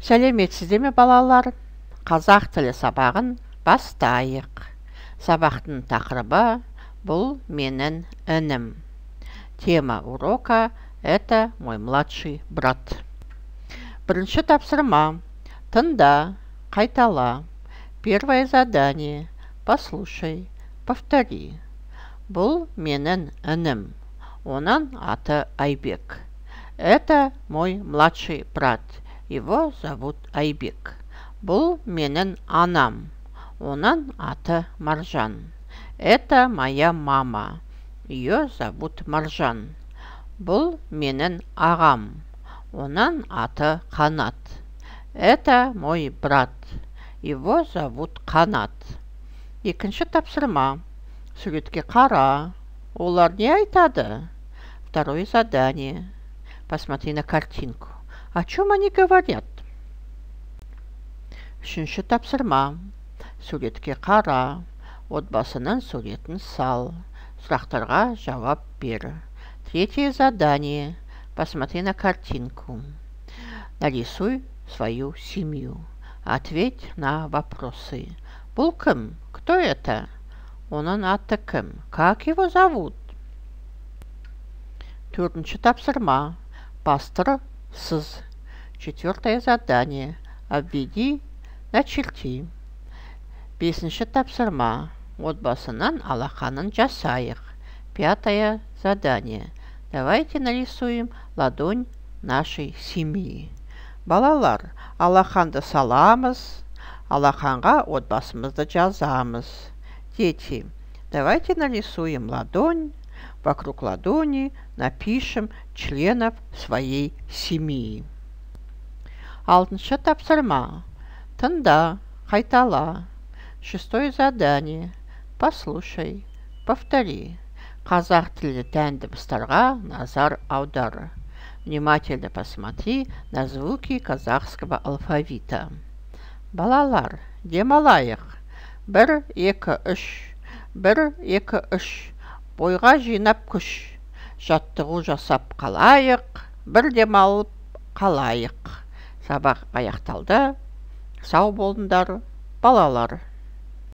Сәлеметсіздер ме балалар? Қазақ тілі сабағын бастайық. Сабақтың тақырыбы бұл менің інім. Тема урока – это мой младший брат. Бірінші тапсырма. Тыңда, қайтала. Первое задание. Послушай, повтори. Бұл менің інім. Оның аты Айбек. Это мой младший брат. Его зовут Айбек. Бұл менің анам. Оның аты Маржан. Это моя мама. Ее зовут Маржан. Бұл менің ағам. Оның аты Қанат. Это мой брат. Его зовут Қанат. Екінші тапсырма. Суретке қара. Олар не айтады? Второе задание. Посмотри на картинку. О чем они говорят? Үшінші тапсырма. Суретке қара. Отбасының суретін сал. Сұрақтарға жауап бер. Третье задание. Посмотри на картинку. Нарисуй свою семью. Ответь на вопросы. Бұл кім? Кто это? Оның аты кім? Как его зовут? Төртінші тапсырма. Бастыр сыз. Четвертое задание. Обведи, начерти. Бесінші тапсырма. Отбасының алақанын жасайық. Пятое задание. Давайте нарисуем ладонь нашей семьи. Балалар, алақанды саламыз, алақанға отбасымызды жазамыз. Дети, давайте нарисуем ладонь. Вокруг ладони напишем членов своей семьи. Алтыншы тапсырма. Тыңда, қайтала. Шестое задание. Послушай, повтори. Қазақ тілі дәндібістарға назар аудар. Внимательно посмотри на звуки казахского алфавита. Балалар, демалайық. 1, 2, 3. 1, 2, 3. Бойға жинап күш. Жаттығу жасап қалайық. Бір демалып қалайық. Сабақ аяқталды. Сау болыңдар, балалар.